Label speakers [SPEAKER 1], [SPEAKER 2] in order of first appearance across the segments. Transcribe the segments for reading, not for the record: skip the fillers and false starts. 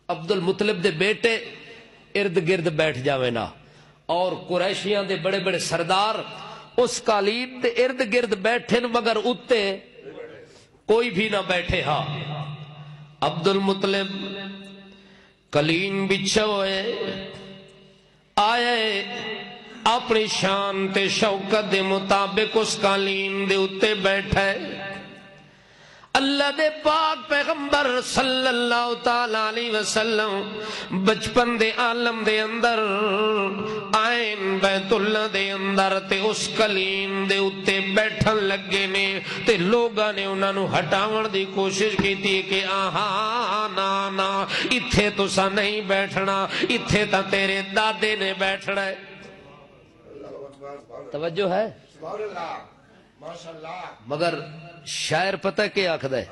[SPEAKER 1] عبد المطلب دے بیٹے ارد گرد بیٹھ جاوے نا، اور قریشیاں دے بڑے بڑے سردار اس قالین دے ارد گرد بیٹھن مگر اتے کوئی بھی نہ بیٹھے. ہاں عبد المطلب قالین بچھے ہوئے آئے اپنی شان تے شوکت دے مطابق اس قالین دے اتے بیٹھے. اللہ دے پاک پیغمبر صلی اللہ تعالی علیہ وسلم بچپن دے عالم دے اندر آئین بیت اللہ دے اندر تے اس قالین دے اتے بیٹھن لگے نے تے لوگاں نے انہاں نو ہٹاون دی کوشش کیتی کہ آہاں نا نا اتھے تسا نہیں بیٹھنا، اتھے تا تیرے دادے نے بیٹھنا ہے. توجہ ہے مگر شاعر پتہ کیا آکھدا ہے؟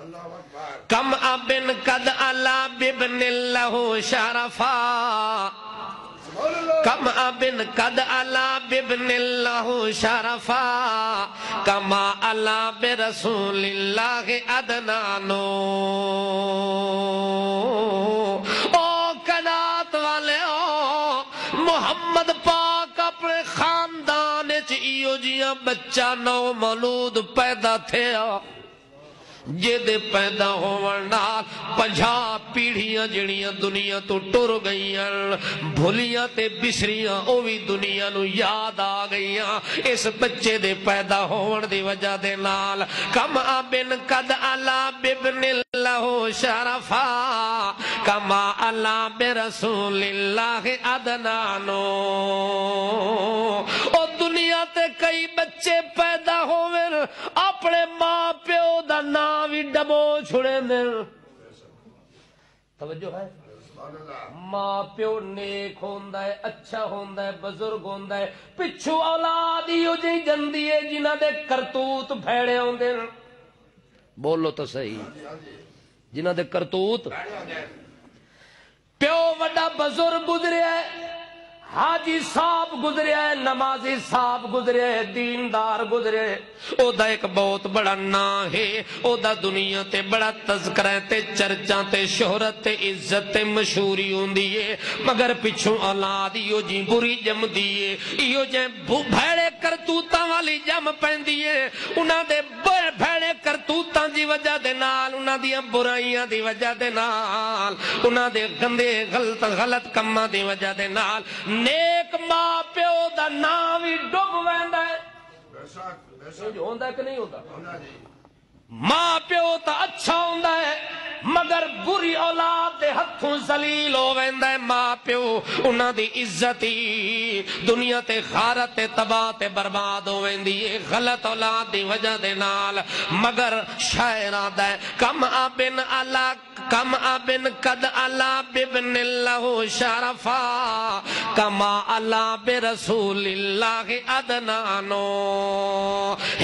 [SPEAKER 1] کم ابن قد علا بابن اللہ شرفا، کم ابن قد علا بابن اللہ شرفا، کما علا برسول اللہ ادنانو. او قنات والے او محمد پاک اپنے خاندان ایو جیاں بچہ نو مولود پیدا تھیا جے دے پیدا ہون نال 50 پیڑھیاں جڑیاں دنیا تو ٹر گئیاں، بھولیاں تے بسریاں او بھی دنیا نو یاد آ گئیاں اس بچے دے پیدا ہون دی وجہ دے نال. کم ابن قد علا بابن اللہ شرفا، کما علا برسول اللہ ادنانو. او دنیا تے کئی بچے پیدا ہوئے اپنے ماں پیو دا نام بھی ڈبو چھڑے دن. توجہ ہے؟ ماں پیو نیک ہوندا ہے، اچھا ہوندا ہے، بزرگ ہوندا ہے، پچھو اولاد ہی ہو جی جندی ہے جنہ دے کرتوت بھیڑے ہوندے. بولو تو صحیح، جنہ دے کرتوت. پیو وڈا بزرگ گزرے ہے، حاجی صاحب گزرے ہے، نمازی صاحب گزرے ہے، دیندار گزرے، او دا ایک بہت بڑا نا ہے، او دا دنیا تے بڑا تذکرہ تے چرچاں تے شہرت تے عزت تے مشہوری ہوندی ہے. مگر پچھوں اولاد ایو جی بری جم دیئے، ایو جی بھیڑے کرتوتاں والی جم پیندی ہے. انہاں دے بھیڑے کرتوتاں دی وجہ دے نال، انہاں دیاں برائیاں دی وجہ دے نال، انہاں دے گندے غلط کماں دی وجہ دے نال نیک ماں پیو دا نام ہی ڈب ویندا ہے. ہوندا کہ نہیں ہوندا؟ ماں پیو تا اچھا ہوندا ہے مگر بری اولاد دے ہتھوں ذلیل ہو ویندا ہے. ماں پیو انہاں دی عزت ہی دنیا تے خارت تے تباہ تے برباد ہو ویندی ہے غلط اولاد دی وجہ دے نال. مگر شاعر آندا ہے کم ابن علا، کم ابن قد علا بابن اللہ شرفا، کما علا برسول اللہ ادنانو.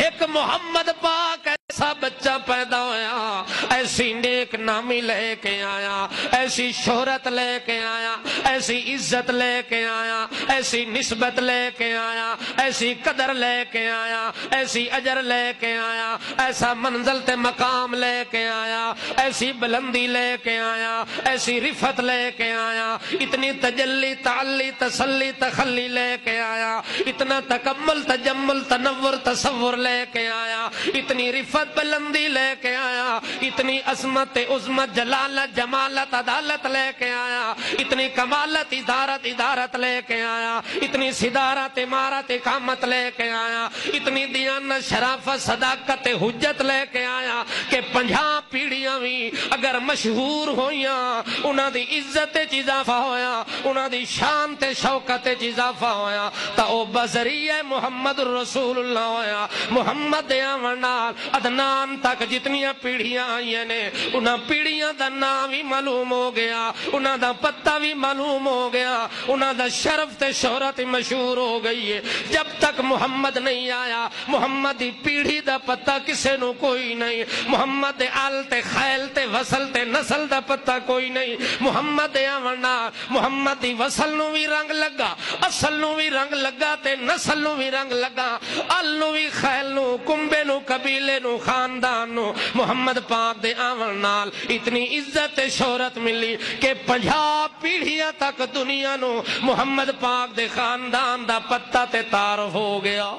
[SPEAKER 1] ایک محمد پاک ایسا بچہ پیدا ہویا، ایسی نیک نامی لے کے آیا، ایسی شہرت لے کے آیا، ایسی عزت لے کے آیا، ایسی نسبت لے کے آیا، ایسی قدر لے کے آیا، ایسی اجر لے کے آیا، ایسا منزل تے مقام لے کے آیا، ایسی بلندی لے کے آیا، ایسی رفت لے کے آیا، اتنی تجلی تعلی تسلی تخلی لے کے آیا، اتنا تکمل تجمل تنور تصور لے کے آیا، اتنی رفت بلندی لے کے آیا، اتنی عظمت عظمت جلالت جمالت عدالت لے کے آیا، اتنی کمالت ادارت لے کے آیا، اتنی صدارت امارت اقامت لے کے آیا، اتنی دیانت شرافت صداقت حجت لے کے آیا کہ 50 پیڑھیاں بھی اگر مشہور ہویاں انہاں دی عزت تے اضافہ ہویا، انہاں دی شان تے شوکت تے اضافہ ہویا تا او بذریعہ محمد رسول اللہ ہویا. محمد دے آون نال عدنان تک جتنیاں پیڑھیاں آئیاں نے انہاں پیڑھیاں دا نام بھی معلوم ہو گیا، انہاں دا پتہ بھی معلوم ہو گیا، انہاں دا شرف تے شہرت مشہور ہو گئی ہے. جب تک محمد نہیں آیا محمد دی پیڑھی دا پتہ کسے نو کوئی نہیں، محمد دے آل تے خیل تے وصل تے نسل دا پتہ کوئی نہیں. محمد دے آون نال محمد دی وصل نو بھی رنگ لگا، اصل نو بھی رنگ لگا تے نسل نو بھی رنگ لگا، ال نو بھی خیل نو کنبے نو قبیلے نو خاندان نو محمد پاک دے آون نال اتنی عزت شہرت ملی کہ 50 پیڑھیاں تک دنیا نو محمد پاک دے خاندان دا پتہ تے تعارف ہو گیا۔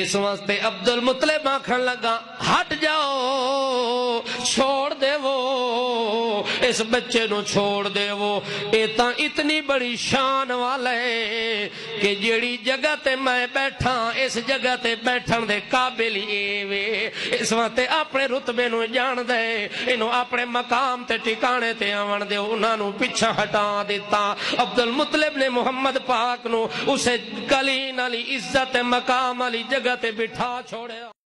[SPEAKER 1] اس واسطے عبد المطلب آکھن لگا ہٹ جاؤ، چھوڑ دے وہ اس بچے نو چھوڑ دے وہ، اے تاں اتنی بڑی شان والا ہے کہ جیڑی جگہ تے میں بیٹھا اس جگہ تے بیٹھن دے قابل اے وے۔ اس واسطے اپنے رتبے نو جان دے، انہوں اپنے مقام تے ٹھکانے تے آون دے، انہاں نو پیچھے ہٹا دیتا۔ عبد المطلب نے محمد پاک نو اسے کلین علی عزت مقام علی جگہ تے بٹھا چھوڑیا۔